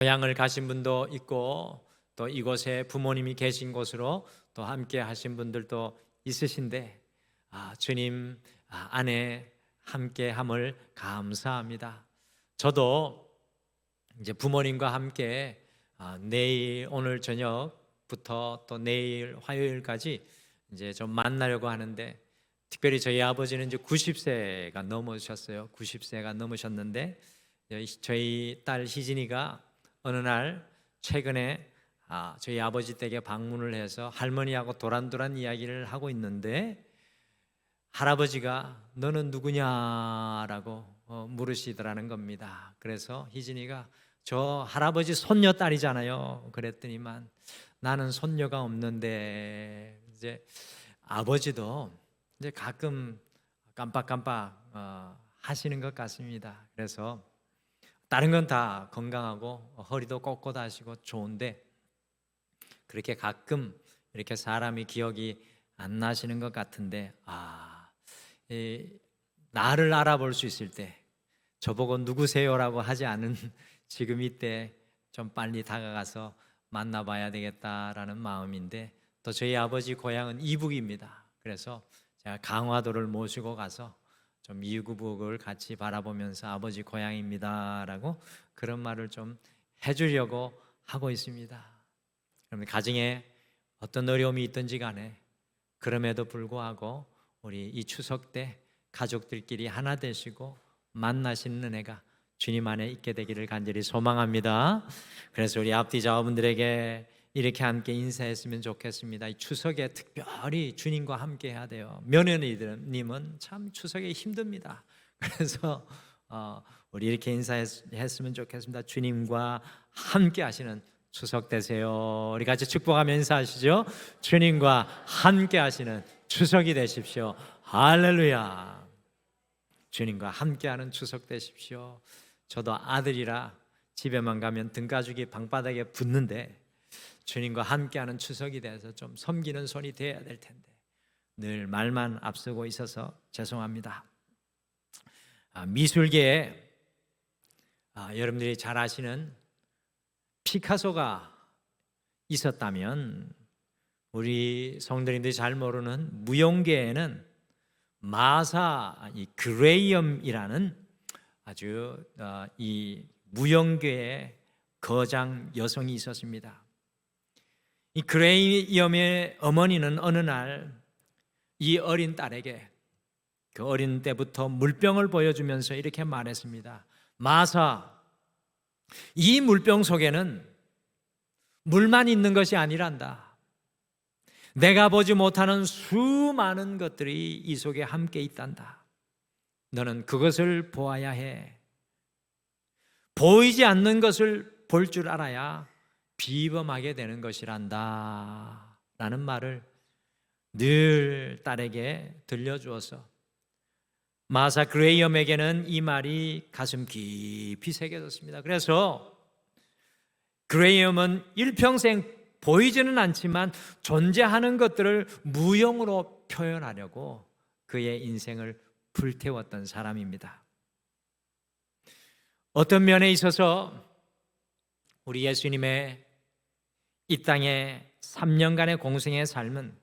고향을 가신 분도 있고 또 이곳에 부모님이 계신 곳으로 또 함께 하신 분들도 있으신데 주님 안에 함께함을 감사합니다. 저도 이제 부모님과 함께 내일 오늘 저녁부터 또 내일 화요일까지 이제 좀 만나려고 하는데, 특별히 저희 아버지는 이제 90세가 넘으셨어요. 90세가 넘으셨는데 저희 딸 희진이가 어느 날 최근에 저희 아버지 댁에 방문을 해서 할머니하고 도란도란 이야기를 하고 있는데, 할아버지가 너는 누구냐라고 물으시더라는 겁니다. 그래서 희진이가 저 할아버지 손녀 딸이잖아요. 그랬더니만 나는 손녀가 없는데, 이제 아버지도 이제 가끔 깜빡깜빡 하시는 것 같습니다. 그래서 다른 건 다 건강하고 허리도 꼿꼿하시고 좋은데 그렇게 가끔 이렇게 사람이 기억이 안 나시는 것 같은데, 나를 알아볼 수 있을 때 저보고 누구세요라고 하지 않은 지금 이때 좀 빨리 다가가서 만나봐야 되겠다라는 마음인데, 또 저희 아버지 고향은 이북입니다. 그래서 제가 강화도를 모시고 가서 좀 이북을 같이 바라보면서 아버지 고향입니다라고 그런 말을 좀 해주려고 하고 있습니다. 그러면 가정에 어떤 어려움이 있든지 간에 그럼에도 불구하고 우리 이 추석 때 가족들끼리 하나 되시고 만나시는 은혜가 주님 안에 있게 되기를 간절히 소망합니다. 그래서 우리 앞뒤 자녀분들에게 이렇게 함께 인사했으면 좋겠습니다. 이 추석에 특별히 주님과 함께 해야 돼요. 며느리님은 참 추석에 힘듭니다. 그래서 우리 이렇게 인사했으면 좋겠습니다. 주님과 함께 하시는 추석 되세요. 우리 같이 축복하며 인사하시죠. 주님과 함께 하시는 추석이 되십시오. 할렐루야. 주님과 함께하는 추석 되십시오. 저도 아들이라 집에만 가면 등가죽이 방바닥에 붙는데 주님과 함께하는 추석이 돼서 좀 섬기는 손이 되어야 될 텐데 늘 말만 앞서고 있어서 죄송합니다. 미술계에 여러분들이 잘 아시는 피카소가 있었다면, 우리 성도님들이 잘 모르는 무용계에는 마사 그레이엄이라는 아주 이 무용계의 거장 여성이 있었습니다. 이 그레이엄의 어머니는 어느 날 이 어린 딸에게 그 어린 때부터 물병을 보여주면서 이렇게 말했습니다. 마사, 이 물병 속에는 물만 있는 것이 아니란다. 내가 보지 못하는 수많은 것들이 이 속에 함께 있단다. 너는 그것을 보아야 해. 보이지 않는 것을 볼 줄 알아야 비범하게 되는 것이란다 라는 말을 늘 딸에게 들려주어서 마사 그레이엄에게는 이 말이 가슴 깊이 새겨졌습니다. 그래서 그레이엄은 일평생 보이지는 않지만 존재하는 것들을 무용으로 표현하려고 그의 인생을 불태웠던 사람입니다. 어떤 면에 있어서 우리 예수님의 이 땅에 3년간의 공생의 삶은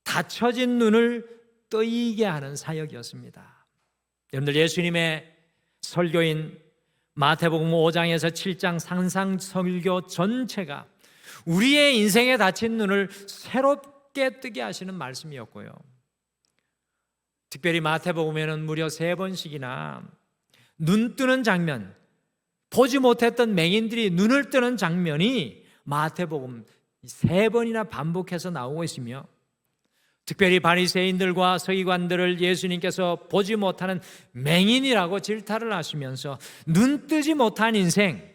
닫혀진 눈을 뜨이게 하는 사역이었습니다. 여러분들, 예수님의 설교인 마태복음 5장에서 7장 산상설교 전체가 우리의 인생에 닫힌 눈을 새롭게 뜨게 하시는 말씀이었고요. 특별히 마태복음에는 무려 3번씩이나 눈 뜨는 장면, 보지 못했던 맹인들이 눈을 뜨는 장면이 마태복음 3번이나 반복해서 나오고 있으며, 특별히 바리새인들과 서기관들을 예수님께서 보지 못하는 맹인이라고 질타를 하시면서 눈 뜨지 못한 인생,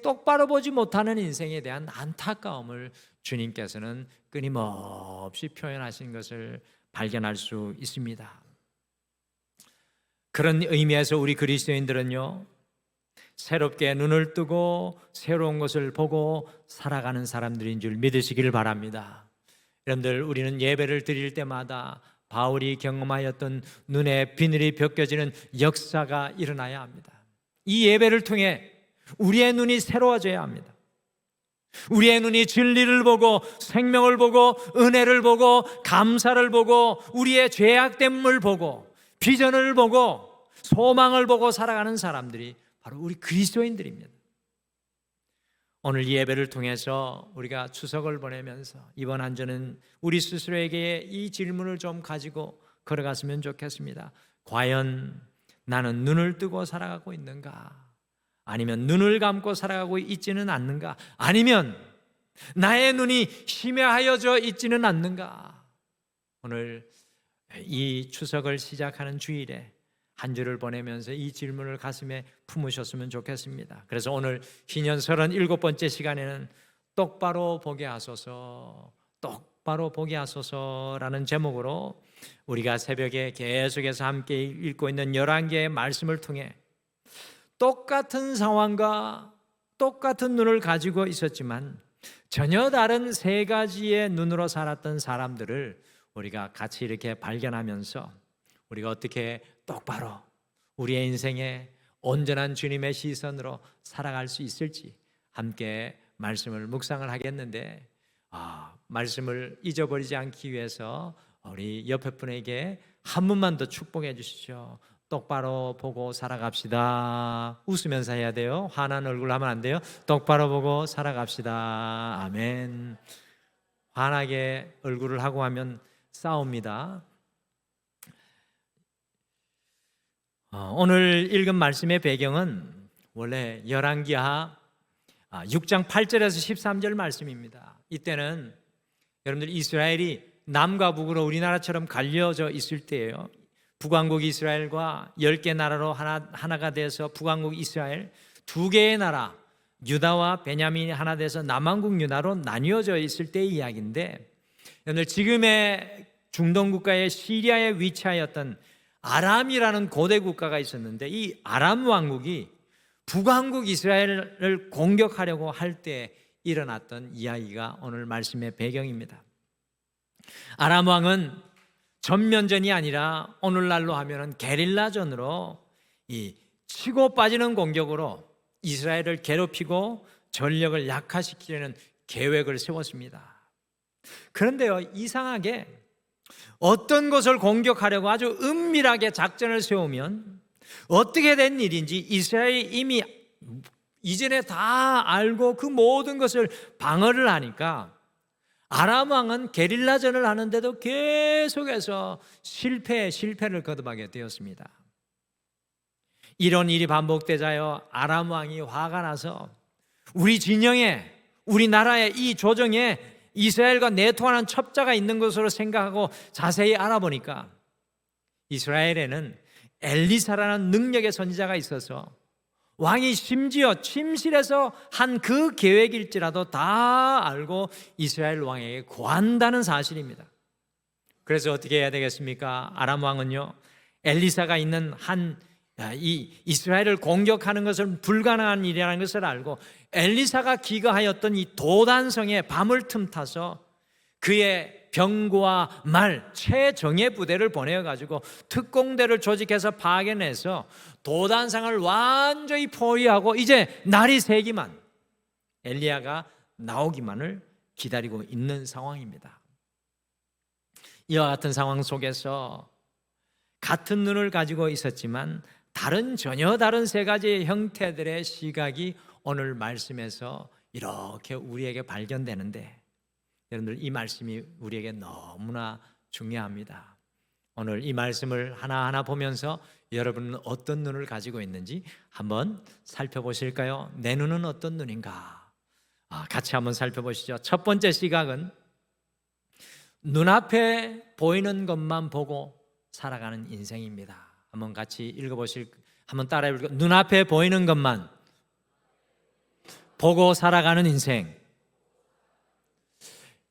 똑바로 보지 못하는 인생에 대한 안타까움을 주님께서는 끊임없이 표현하신 것을 발견할 수 있습니다. 그런 의미에서 우리 그리스도인들은요, 새롭게 눈을 뜨고 새로운 것을 보고 살아가는 사람들인 줄 믿으시기를 바랍니다. 여러분들, 우리는 예배를 드릴 때마다 바울이 경험하였던 눈에 비늘이 벗겨지는 역사가 일어나야 합니다. 이 예배를 통해 우리의 눈이 새로워져야 합니다. 우리의 눈이 진리를 보고 생명을 보고 은혜를 보고 감사를 보고 우리의 죄악됨을 보고 비전을 보고 소망을 보고 살아가는 사람들이 바로 우리 그리스도인들입니다. 오늘 이 예배를 통해서 우리가 추석을 보내면서 이번 한 주는 우리 스스로에게 이 질문을 좀 가지고 걸어갔으면 좋겠습니다. 과연 나는 눈을 뜨고 살아가고 있는가? 아니면 눈을 감고 살아가고 있지는 않는가? 아니면 나의 눈이 희미하여져 있지는 않는가? 오늘 이 추석을 시작하는 주일에 한 주를 보내면서 이 질문을 가슴에 품으셨으면 좋겠습니다. 그래서 오늘 희년 37번째 시간에는 똑바로 보게 하소서, 똑바로 보게 하소서라는 제목으로 우리가 새벽에 계속해서 함께 읽고 있는 열왕기의 말씀을 통해 똑같은 상황과 똑같은 눈을 가지고 있었지만 전혀 다른 세 가지의 눈으로 살았던 사람들을 우리가 같이 이렇게 발견하면서 우리가 어떻게 똑바로 우리의 인생에 온전한 주님의 시선으로 살아갈 수 있을지 함께 말씀을 묵상을 하겠는데 말씀을 잊어버리지 않기 위해서 우리 옆에 분에게 한 분만 더 축복해 주시죠. 똑바로 보고 살아갑시다. 웃으면서 해야 돼요. 화난 얼굴 하면 안 돼요. 똑바로 보고 살아갑시다. 아멘. 환하게 얼굴을 하고 하면 싸웁니다. 오늘 읽은 말씀의 배경은 원래 열왕기하 6장 8절에서 13절 말씀입니다. 이때는 여러분들 이스라엘이 남과 북으로 우리나라처럼 갈려져 있을 때예요. 북왕국 이스라엘과 10개 나라로 하나가 돼서 북왕국 이스라엘, 2개의 나라 유다와 베냐민이 하나 돼서 남왕국 유다로 나뉘어져 있을 때의 이야기인데, 오늘 지금의 중동 국가의 시리아에 위치하였던 아람이라는 고대 국가가 있었는데, 이 아람 왕국이 북왕국 이스라엘을 공격하려고 할 때 일어났던 이야기가 오늘 말씀의 배경입니다. 아람 왕은 전면전이 아니라 오늘날로 하면은 게릴라전으로 이 치고 빠지는 공격으로 이스라엘을 괴롭히고 전력을 약화시키려는 계획을 세웠습니다. 그런데요, 이상하게 어떤 것을 공격하려고 아주 은밀하게 작전을 세우면 어떻게 된 일인지 이스라엘이 이미 이전에 다 알고 그 모든 것을 방어를 하니까 아람 왕은 게릴라전을 하는데도 계속해서 실패를 거듭하게 되었습니다. 이런 일이 반복되자요, 아람 왕이 화가 나서 우리 진영에, 우리나라의 이 조정에 이스라엘과 내통하는 첩자가 있는 것으로 생각하고 자세히 알아보니까 이스라엘에는 엘리사라는 능력의 선지자가 있어서 왕이 심지어 침실에서 한 그 계획일지라도 다 알고 이스라엘 왕에게 고한다는 사실입니다. 그래서 어떻게 해야 되겠습니까? 아람 왕은요, 엘리사가 있는 이 이스라엘을 공격하는 것은 불가능한 일이라는 것을 알고 엘리사가 기거하였던 이 도단성에 밤을 틈타서 그의 병거와 말, 최정예 부대를 보내가지고 특공대를 조직해서 파견해서 도단상을 완전히 포위하고 이제 날이 새기만, 엘리야가 나오기만을 기다리고 있는 상황입니다. 이와 같은 상황 속에서 같은 눈을 가지고 있었지만 전혀 다른 세 가지의 형태들의 시각이 오늘 말씀에서 이렇게 우리에게 발견되는데, 여러분들 이 말씀이 우리에게 너무나 중요합니다. 오늘 이 말씀을 하나하나 보면서 여러분은 어떤 눈을 가지고 있는지 한번 살펴보실까요? 내 눈은 어떤 눈인가? 같이 한번 살펴보시죠. 첫 번째 시각은 눈앞에 보이는 것만 보고 살아가는 인생입니다. 한번 같이 한번 따라해 볼까요? 눈앞에 보이는 것만 보고 살아가는 인생.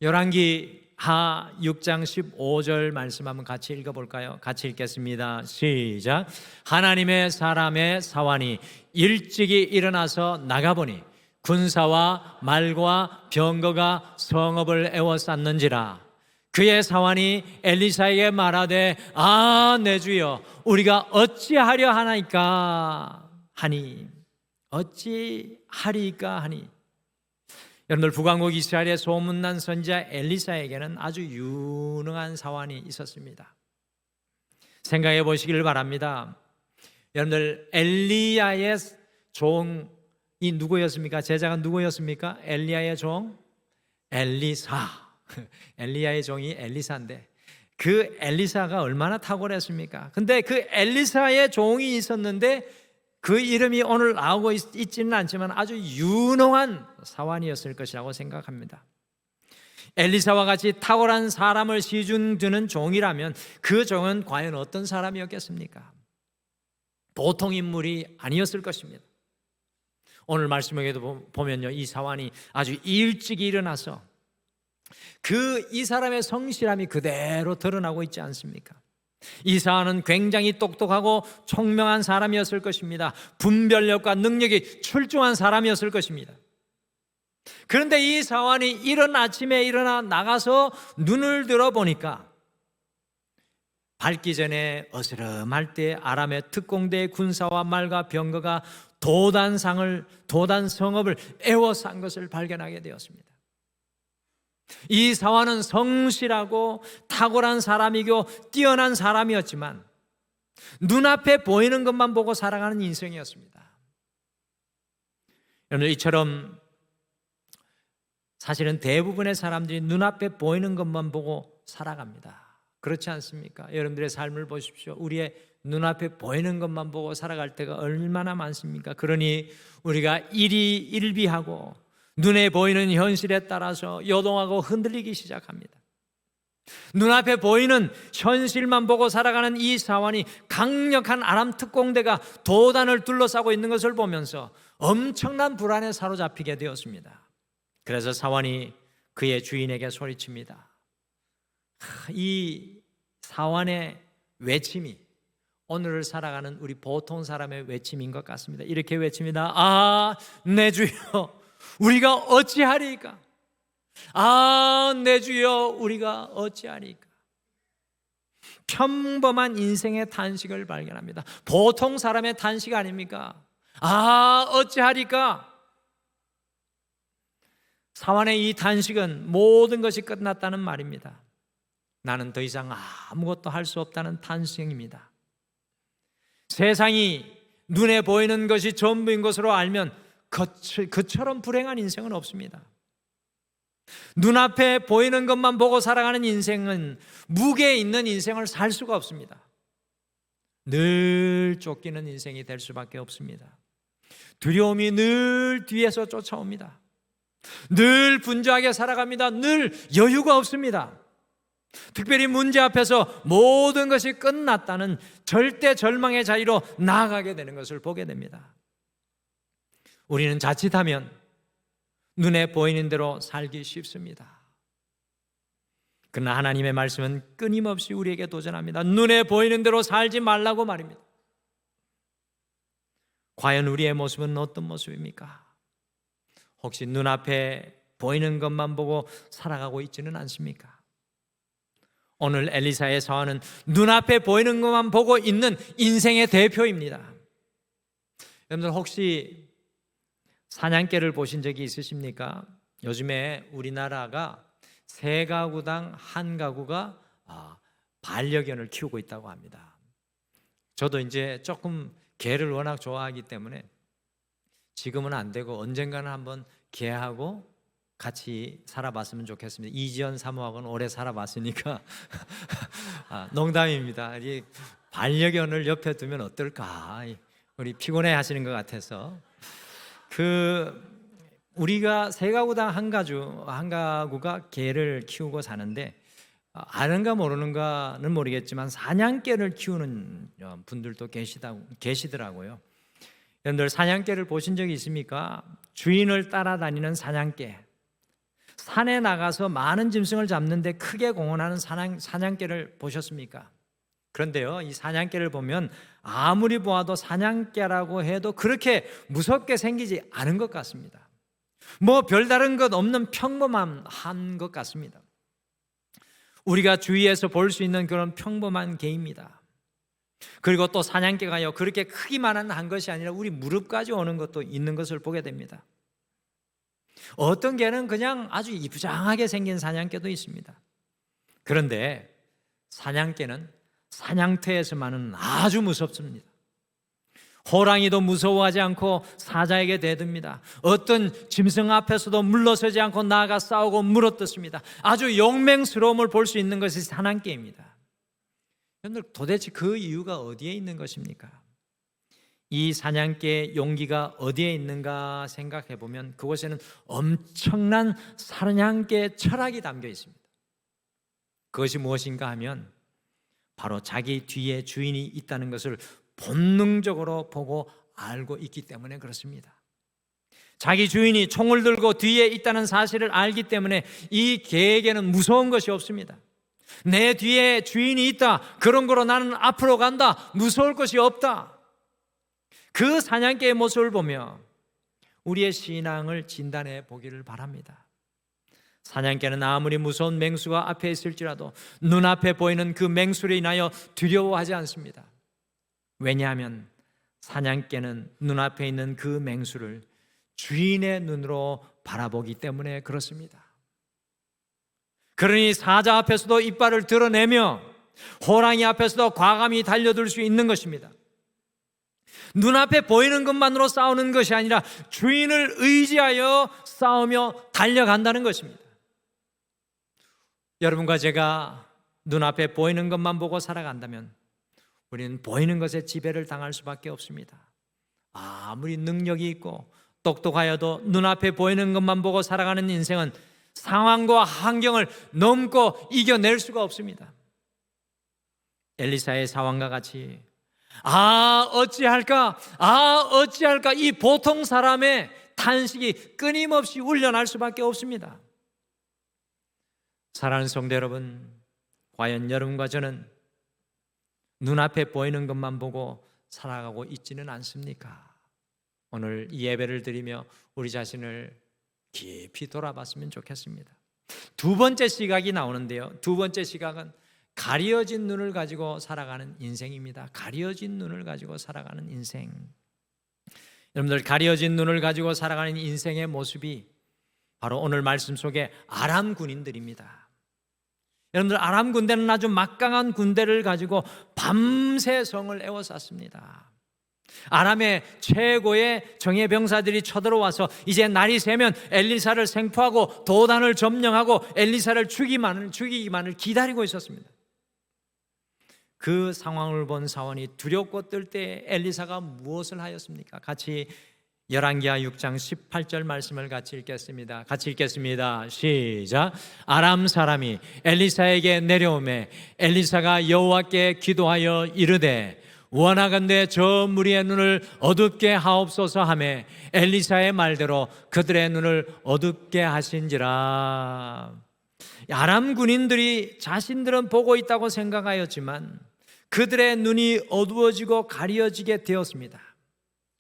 열왕기하 6장 15절 말씀 한번 같이 읽어볼까요? 같이 읽겠습니다. 시작. 하나님의 사람의 사환이 일찍이 일어나서 나가보니 군사와 말과 병거가 성읍을 에워쌌는지라. 그의 사환이 엘리사에게 말하되 내 주여, 우리가 어찌하려 하나이까? 하니 어찌하리까 하니. 여러분들, 북왕국 이스라엘의 소문난 선지자 엘리사에게는 아주 유능한 사환이 있었습니다. 생각해 보시기를 바랍니다. 여러분들, 엘리야의 종이 누구였습니까? 제자가 누구였습니까? 엘리야의 종 엘리사. 엘리야의 종이 엘리사인데 그 엘리사가 얼마나 탁월했습니까? 근데 그 엘리사의 종이 있었는데 그 이름이 오늘 나오고 있지는 않지만 아주 유능한 사환이었을 것이라고 생각합니다. 엘리사와 같이 탁월한 사람을 시중 드는 종이라면 그 종은 과연 어떤 사람이었겠습니까? 보통 인물이 아니었을 것입니다. 오늘 말씀에도 보면요, 이 사환이 아주 일찍 일어나서 이 사람의 성실함이 그대로 드러나고 있지 않습니까? 이 사환은 굉장히 똑똑하고 총명한 사람이었을 것입니다. 분별력과 능력이 출중한 사람이었을 것입니다. 그런데 이 사환이 이른 아침에 일어나 나가서 눈을 들어보니까 밝기 전에 어스름할 때 아람의 특공대의 군사와 말과 병거가 도단 성읍을 에워싼 것을 발견하게 되었습니다. 이 사환은 성실하고 탁월한 사람이고 뛰어난 사람이었지만 눈앞에 보이는 것만 보고 살아가는 인생이었습니다. 여러분, 이처럼 사실은 대부분의 사람들이 눈앞에 보이는 것만 보고 살아갑니다. 그렇지 않습니까? 여러분들의 삶을 보십시오. 우리의 눈앞에 보이는 것만 보고 살아갈 때가 얼마나 많습니까? 그러니 우리가 일희일비하고 눈에 보이는 현실에 따라서 요동하고 흔들리기 시작합니다. 눈앞에 보이는 현실만 보고 살아가는 이 사환이 강력한 아람 특공대가 도단을 둘러싸고 있는 것을 보면서 엄청난 불안에 사로잡히게 되었습니다. 그래서 사환이 그의 주인에게 소리칩니다. 이 사환의 외침이 오늘을 살아가는 우리 보통 사람의 외침인 것 같습니다. 이렇게 외칩니다. 아, 내 주여, 우리가 어찌하리까? 아, 내 주여, 우리가 어찌하리까? 평범한 인생의 탄식을 발견합니다. 보통 사람의 탄식 아닙니까? 아, 어찌하리까? 사환의 이 탄식은 모든 것이 끝났다는 말입니다. 나는 더 이상 아무것도 할 수 없다는 탄식입니다. 세상이 눈에 보이는 것이 전부인 것으로 알면 그처럼 불행한 인생은 없습니다. 눈앞에 보이는 것만 보고 살아가는 인생은 무게 있는 인생을 살 수가 없습니다. 늘 쫓기는 인생이 될 수밖에 없습니다. 두려움이 늘 뒤에서 쫓아옵니다. 늘 분주하게 살아갑니다. 늘 여유가 없습니다. 특별히 문제 앞에서 모든 것이 끝났다는 절대 절망의 자리로 나아가게 되는 것을 보게 됩니다. 우리는 자칫하면 눈에 보이는 대로 살기 쉽습니다. 그러나 하나님의 말씀은 끊임없이 우리에게 도전합니다. 눈에 보이는 대로 살지 말라고 말입니다. 과연 우리의 모습은 어떤 모습입니까? 혹시 눈앞에 보이는 것만 보고 살아가고 있지는 않습니까? 오늘 엘리사의 사환은 눈앞에 보이는 것만 보고 있는 인생의 대표입니다. 여러분들, 혹시 사냥개를 보신 적이 있으십니까? 요즘에 우리나라가 3가구당 1가구가 반려견을 키우고 있다고 합니다. 저도 이제 조금 개를 워낙 좋아하기 때문에 지금은 안 되고 언젠가는 한번 개하고 같이 살아봤으면 좋겠습니다. 이지연 사모하고는 오래 살아봤으니까 농담입니다. 이 반려견을 옆에 두면 어떨까? 우리 피곤해 하시는 것 같아서 우리가 3가구당 1가구가 개를 키우고 사는데 아는가 모르는가는 모르겠지만 사냥개를 키우는 분들도 계시더라고요. 여러분들, 사냥개를 보신 적이 있습니까? 주인을 따라다니는 사냥개. 산에 나가서 많은 짐승을 잡는데 크게 공헌하는 사냥개를 보셨습니까? 그런데요, 이 사냥개를 보면 아무리 보아도 사냥개라고 해도 그렇게 무섭게 생기지 않은 것 같습니다. 뭐 별다른 것 없는 평범한 것 같습니다. 우리가 주위에서 볼 수 있는 그런 평범한 개입니다. 그리고 또 사냥개가요, 그렇게 크기만한 한 것이 아니라 우리 무릎까지 오는 것도 있는 것을 보게 됩니다. 어떤 개는 그냥 아주 이부장하게 생긴 사냥개도 있습니다. 그런데 사냥개는 사냥터에서만은 아주 무섭습니다. 호랑이도 무서워하지 않고 사자에게 대듭니다. 어떤 짐승 앞에서도 물러서지 않고 나아가 싸우고 물어뜯습니다. 아주 용맹스러움을 볼 수 있는 것이 사냥개입니다. 여러분들, 도대체 그 이유가 어디에 있는 것입니까? 이 사냥개의 용기가 어디에 있는가 생각해 보면 그곳에는 엄청난 사냥개의 철학이 담겨 있습니다. 그것이 무엇인가 하면 바로 자기 뒤에 주인이 있다는 것을 본능적으로 보고 알고 있기 때문에 그렇습니다. 자기 주인이 총을 들고 뒤에 있다는 사실을 알기 때문에 이 개에게는 무서운 것이 없습니다. 내 뒤에 주인이 있다, 그런 거로 나는 앞으로 간다, 무서울 것이 없다. 그 사냥개의 모습을 보며 우리의 신앙을 진단해 보기를 바랍니다. 사냥개는 아무리 무서운 맹수가 앞에 있을지라도 눈앞에 보이는 그 맹수로 인하여 두려워하지 않습니다. 왜냐하면 사냥개는 눈앞에 있는 그 맹수를 주인의 눈으로 바라보기 때문에 그렇습니다. 그러니 사자 앞에서도 이빨을 드러내며 호랑이 앞에서도 과감히 달려들 수 있는 것입니다. 눈앞에 보이는 것만으로 싸우는 것이 아니라 주인을 의지하여 싸우며 달려간다는 것입니다. 여러분과 제가 눈앞에 보이는 것만 보고 살아간다면 우리는 보이는 것에 지배를 당할 수밖에 없습니다. 아무리 능력이 있고 똑똑하여도 눈앞에 보이는 것만 보고 살아가는 인생은 상황과 환경을 넘고 이겨낼 수가 없습니다. 엘리사의 상황과 같이 어찌할까 이 보통 사람의 탄식이 끊임없이 울려날 수밖에 없습니다. 사랑하는 성도 여러분, 과연 여러분과 저는 눈앞에 보이는 것만 보고 살아가고 있지는 않습니까? 오늘 이 예배를 드리며 우리 자신을 깊이 돌아봤으면 좋겠습니다. 두 번째 시각이 나오는데요, 두 번째 시각은 가려진 눈을 가지고 살아가는 인생입니다. 가려진 눈을 가지고 살아가는 인생. 여러분들, 가려진 눈을 가지고 살아가는 인생의 모습이 바로 오늘 말씀 속에 아람 군인들입니다. 여러분들, 아람 군대는 아주 막강한 군대를 가지고 밤새 성을 에워쌌습니다. 아람의 최고의 정예병사들이 쳐들어와서 이제 날이 새면 엘리사를 생포하고 도단을 점령하고 엘리사를 죽이기만을 기다리고 있었습니다. 그 상황을 본 사원이 두렵고 떨 때 엘리사가 무엇을 하였습니까? 같이 열왕기하 6장 18절 말씀을 같이 읽겠습니다. 같이 읽겠습니다. 시작. 아람 사람이 엘리사에게 내려오매 엘리사가 여호와께 기도하여 이르되 원하건대 저 무리의 눈을 어둡게 하옵소서 하매 엘리사의 말대로 그들의 눈을 어둡게 하신지라. 아람 군인들이 자신들은 보고 있다고 생각하였지만 그들의 눈이 어두워지고 가려지게 되었습니다.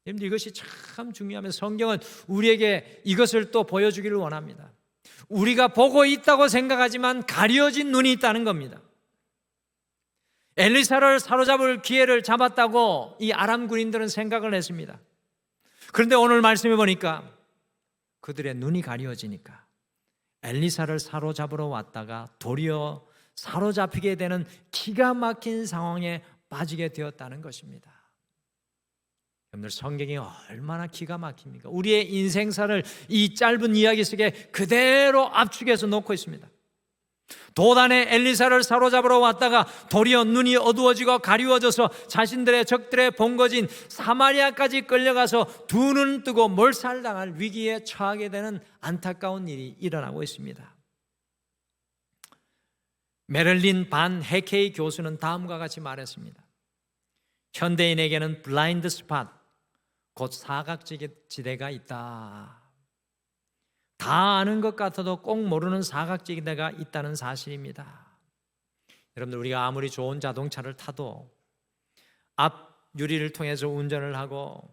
이것이 참 중요하면 성경은 우리에게 이것을 또 보여주기를 원합니다. 우리가 보고 있다고 생각하지만 가려진 눈이 있다는 겁니다. 엘리사를 사로잡을 기회를 잡았다고 이 아람 군인들은 생각을 했습니다. 그런데 오늘 말씀해 보니까 그들의 눈이 가려지니까 엘리사를 사로잡으러 왔다가 도리어 사로잡히게 되는 기가 막힌 상황에 빠지게 되었다는 것입니다. 여러분들, 성경이 얼마나 기가 막힙니까? 우리의 인생사를 이 짧은 이야기 속에 그대로 압축해서 놓고 있습니다. 도단에 엘리사를 사로잡으러 왔다가 도리어 눈이 어두워지고 가리워져서 자신들의 적들의 본거진 사마리아까지 끌려가서 두 눈 뜨고 몰살당할 위기에 처하게 되는 안타까운 일이 일어나고 있습니다. 메를린 반 헤케이 교수는 다음과 같이 말했습니다. 현대인에게는 블라인드 스팟, 곧 사각지대가 있다. 다 아는 것 같아도 꼭 모르는 사각지대가 있다는 사실입니다. 여러분들, 우리가 아무리 좋은 자동차를 타도 앞 유리를 통해서 운전을 하고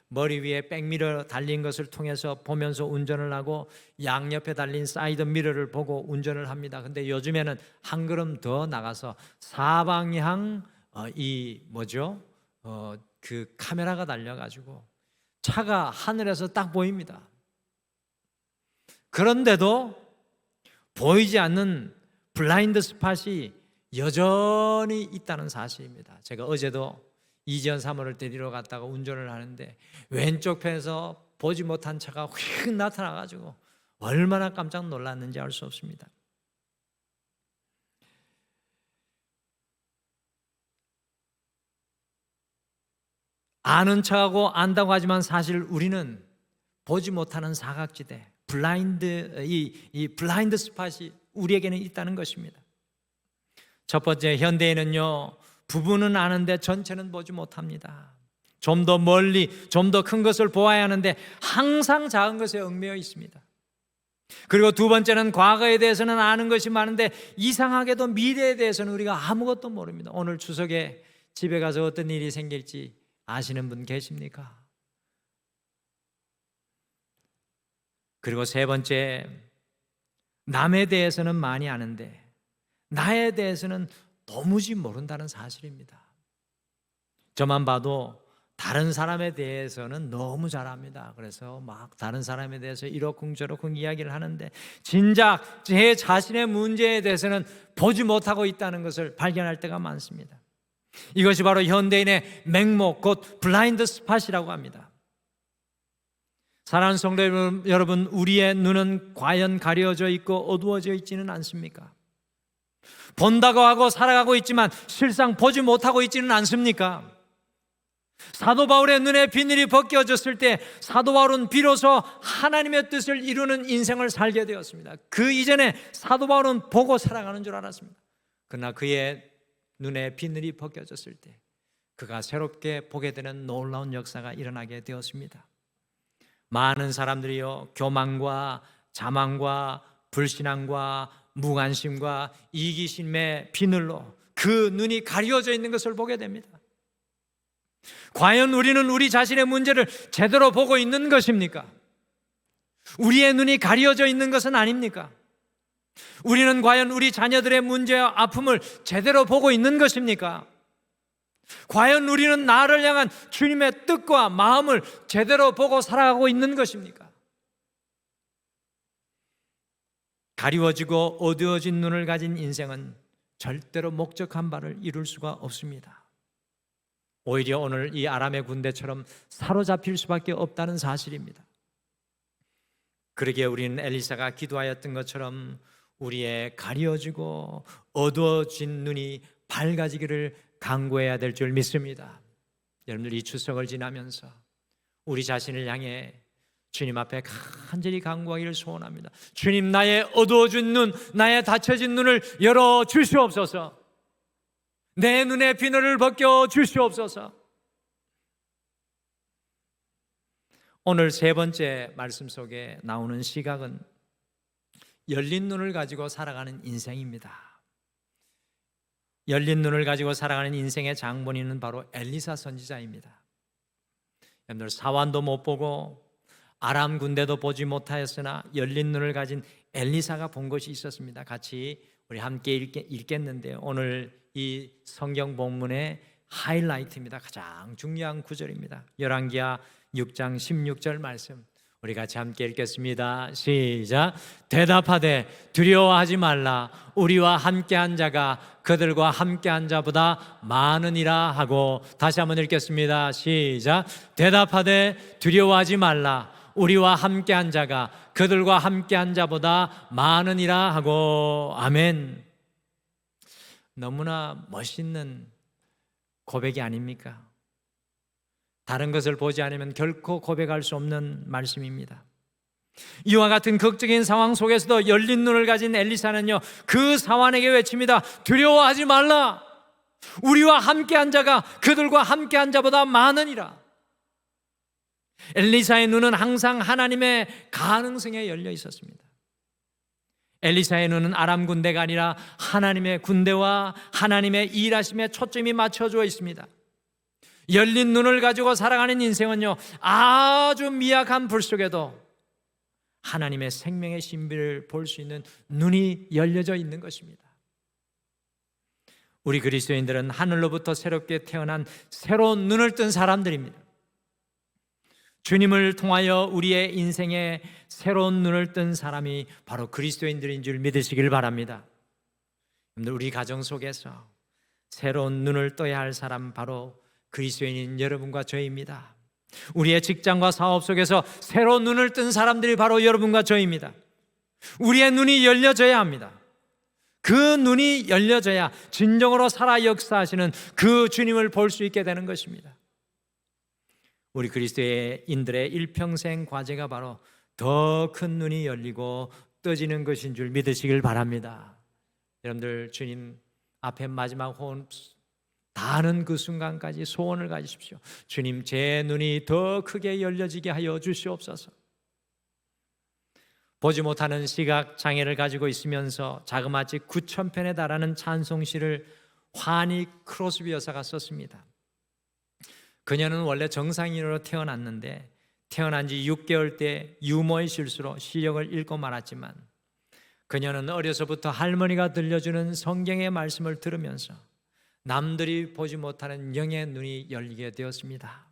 머리 위에 백미러 달린 것을 통해서 보면서 운전을 하고 양옆에 달린 사이드 미러를 보고 운전을 합니다. 근데 요즘에는 한 걸음 더 나가서 사방향 그 카메라가 달려가지고 차가 하늘에서 딱 보입니다. 그런데도 보이지 않는 블라인드 스팟이 여전히 있다는 사실입니다. 제가 어제도 이지연 사모를 데리러 갔다가 운전을 하는데 왼쪽 편에서 보지 못한 차가 휙 나타나가지고 얼마나 깜짝 놀랐는지 알 수 없습니다. 아는 척하고 안다고 하지만 사실 우리는 보지 못하는 사각지대, 이 블라인드 스팟이 우리에게는 있다는 것입니다. 첫 번째, 현대인은요, 부분은 아는데 전체는 보지 못합니다. 좀 더 멀리, 좀 더 큰 것을 보아야 하는데 항상 작은 것에 얽매여 있습니다. 그리고 두 번째는 과거에 대해서는 아는 것이 많은데 이상하게도 미래에 대해서는 우리가 아무것도 모릅니다. 오늘 추석에 집에 가서 어떤 일이 생길지 아시는 분 계십니까? 그리고 세 번째, 남에 대해서는 많이 아는데 나에 대해서는 도무지 모른다는 사실입니다. 저만 봐도 다른 사람에 대해서는 너무 잘 압니다. 그래서 막 다른 사람에 대해서 이러쿵저러쿵 이야기를 하는데 진작 제 자신의 문제에 대해서는 보지 못하고 있다는 것을 발견할 때가 많습니다. 이것이 바로 현대인의 맹목, 곧 블라인드 스팟이라고 합니다. 사랑하는 성도 여러분, 우리의 눈은 과연 가려져 있고 어두워져 있지는 않습니까? 본다고 하고 살아가고 있지만 실상 보지 못하고 있지는 않습니까? 사도 바울의 눈에 비늘이 벗겨졌을 때 사도 바울은 비로소 하나님의 뜻을 이루는 인생을 살게 되었습니다. 그 이전에 사도 바울은 보고 살아가는 줄 알았습니다. 그러나 그의 눈에 비늘이 벗겨졌을 때 그가 새롭게 보게 되는 놀라운 역사가 일어나게 되었습니다. 많은 사람들이요, 교만과 자만과 불신앙과 무관심과 이기심의 비늘로 그 눈이 가려져 있는 것을 보게 됩니다. 과연 우리는 우리 자신의 문제를 제대로 보고 있는 것입니까? 우리의 눈이 가려져 있는 것은 아닙니까? 우리는 과연 우리 자녀들의 문제와 아픔을 제대로 보고 있는 것입니까? 과연 우리는 나를 향한 주님의 뜻과 마음을 제대로 보고 살아가고 있는 것입니까? 가리워지고 어두워진 눈을 가진 인생은 절대로 목적한 바를 이룰 수가 없습니다. 오히려 오늘 이 아람의 군대처럼 사로잡힐 수밖에 없다는 사실입니다. 그러기에 우리는 엘리사가 기도하였던 것처럼 우리의 가려지고 어두워진 눈이 밝아지기를 간구해야 될 줄 믿습니다. 여러분들 이 추석을 지나면서 우리 자신을 향해 주님 앞에 간절히 간구하기를 소원합니다. 주님, 나의 어두워진 눈, 나의 닫혀진 눈을 열어 주시옵소서. 내 눈의 비늘을 벗겨 주시옵소서. 오늘 세 번째 말씀 속에 나오는 시각은 열린 눈을 가지고 살아가는 인생입니다. 열린 눈을 가지고 살아가는 인생의 장본인은 바로 엘리사 선지자입니다. 여러분들 사완도 못 보고 아람 군대도 보지 못하였으나 열린 눈을 가진 엘리사가 본 것이 있었습니다. 같이 우리 함께 읽겠는데요. 오늘 이 성경 본문의 하이라이트입니다. 가장 중요한 구절입니다. 열왕기하 6장 16절 말씀 우리 같이 함께 읽겠습니다. 시작. 대답하되 두려워하지 말라. 우리와 함께한 자가 그들과 함께한 자보다 많으니라 하고, 다시 한번 읽겠습니다. 시작. 대답하되 두려워하지 말라. 우리와 함께한 자가 그들과 함께한 자보다 많으니라 하고. 아멘. 너무나 멋있는 고백이 아닙니까? 다른 것을 보지 않으면 결코 고백할 수 없는 말씀입니다. 이와 같은 극적인 상황 속에서도 열린 눈을 가진 엘리사는요, 그 사환에게 외칩니다. 두려워하지 말라. 우리와 함께한 자가 그들과 함께한 자보다 많으니라. 엘리사의 눈은 항상 하나님의 가능성에 열려 있었습니다. 엘리사의 눈은 아람 군대가 아니라 하나님의 군대와 하나님의 일하심에 초점이 맞춰져 있습니다. 열린 눈을 가지고 살아가는 인생은요, 아주 미약한 불 속에도 하나님의 생명의 신비를 볼 수 있는 눈이 열려져 있는 것입니다. 우리 그리스도인들은 하늘로부터 새롭게 태어난 새로운 눈을 뜬 사람들입니다. 주님을 통하여 우리의 인생에 새로운 눈을 뜬 사람이 바로 그리스도인들인 줄 믿으시길 바랍니다. 우리 가정 속에서 새로운 눈을 떠야 할 사람 바로 그리스도인인 여러분과 저희입니다. 우리의 직장과 사업 속에서 새로운 눈을 뜬 사람들이 바로 여러분과 저희입니다. 우리의 눈이 열려져야 합니다. 그 눈이 열려져야 진정으로 살아 역사하시는 그 주님을 볼 수 있게 되는 것입니다. 우리 그리스도인들의 일평생 과제가 바로 더 큰 눈이 열리고 떠지는 것인 줄 믿으시길 바랍니다. 여러분들 주님 앞에 마지막 호흡 다하는 그 순간까지 소원을 가지십시오. 주님, 제 눈이 더 크게 열려지게 하여 주시옵소서. 보지 못하는 시각 장애를 가지고 있으면서 자그마치 9,000편에 달하는 찬송시를 환희 크로스비 여사가 썼습니다. 그녀는 원래 정상인으로 태어났는데 태어난 지 6개월 때 유모의 실수로 시력을 잃고 말았지만 그녀는 어려서부터 할머니가 들려주는 성경의 말씀을 들으면서 남들이 보지 못하는 영의 눈이 열리게 되었습니다.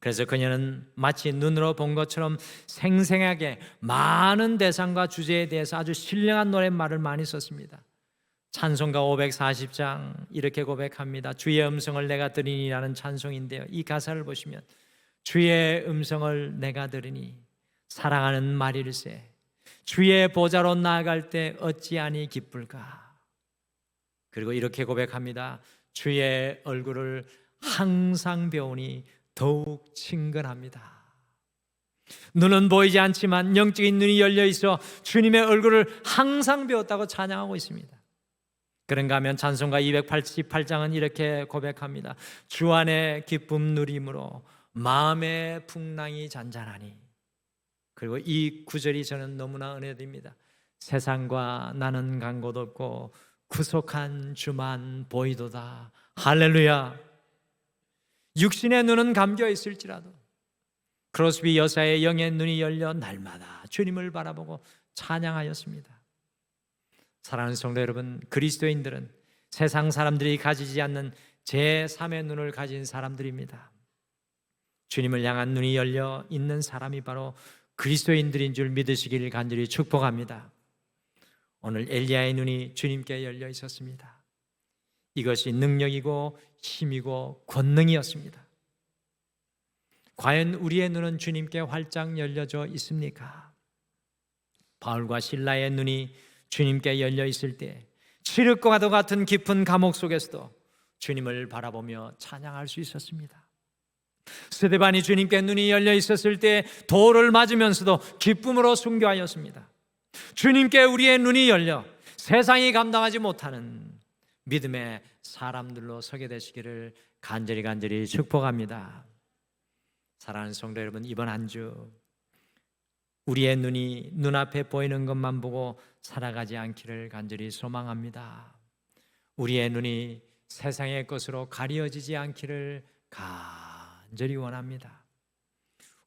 그래서 그녀는 마치 눈으로 본 것처럼 생생하게 많은 대상과 주제에 대해서 아주 신령한 노랫말을 많이 썼습니다. 찬송가 540장 이렇게 고백합니다. 주의 음성을 내가 들으니라는 찬송인데요, 이 가사를 보시면 주의 음성을 내가 들으니 사랑하는 말일세 주의 보좌로 나아갈 때 어찌하니 기쁠까. 그리고 이렇게 고백합니다. 주의 얼굴을 항상 배우니 더욱 친근합니다. 눈은 보이지 않지만 영적인 눈이 열려 있어 주님의 얼굴을 항상 배웠다고 찬양하고 있습니다. 그런가 하면 찬송가 288장은 이렇게 고백합니다. 주 안에 기쁨 누림으로 마음의 풍랑이 잔잔하니. 그리고 이 구절이 저는 너무나 은혜됩니다. 세상과 나는 간 곳 없고 구속한 주만 보이도다. 할렐루야. 육신의 눈은 감겨 있을지라도 크로스비 여사의 영의 눈이 열려 날마다 주님을 바라보고 찬양하였습니다. 사랑하는 성도 여러분, 그리스도인들은 세상 사람들이 가지지 않는 제3의 눈을 가진 사람들입니다. 주님을 향한 눈이 열려 있는 사람이 바로 그리스도인들인 줄 믿으시기를 간절히 축복합니다. 오늘 엘리야의 눈이 주님께 열려 있었습니다. 이것이 능력이고 힘이고 권능이었습니다. 과연 우리의 눈은 주님께 활짝 열려져 있습니까? 바울과 실라의 눈이 주님께 열려 있을 때 칠흑과도 같은 깊은 감옥 속에서도 주님을 바라보며 찬양할 수 있었습니다. 스데반이 주님께 눈이 열려 있었을 때 돌을 맞으면서도 기쁨으로 순교하였습니다. 주님께 우리의 눈이 열려 세상이 감당하지 못하는 믿음의 사람들로 서게 되시기를 간절히 축복합니다. 사랑하는 성도 여러분, 이번 한 주 우리의 눈이 눈앞에 보이는 것만 보고 살아가지 않기를 간절히 소망합니다. 우리의 눈이 세상의 것으로 가려지지 않기를 간절히 원합니다.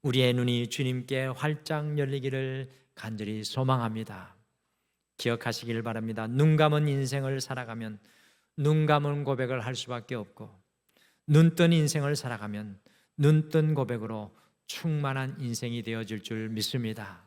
우리의 눈이 주님께 활짝 열리기를 간절히 소망합니다. 기억하시길 바랍니다. 눈 감은 인생을 살아가면 눈 감은 고백을 할 수밖에 없고 눈 뜬 인생을 살아가면 눈 뜬 고백으로 충만한 인생이 되어질 줄 믿습니다.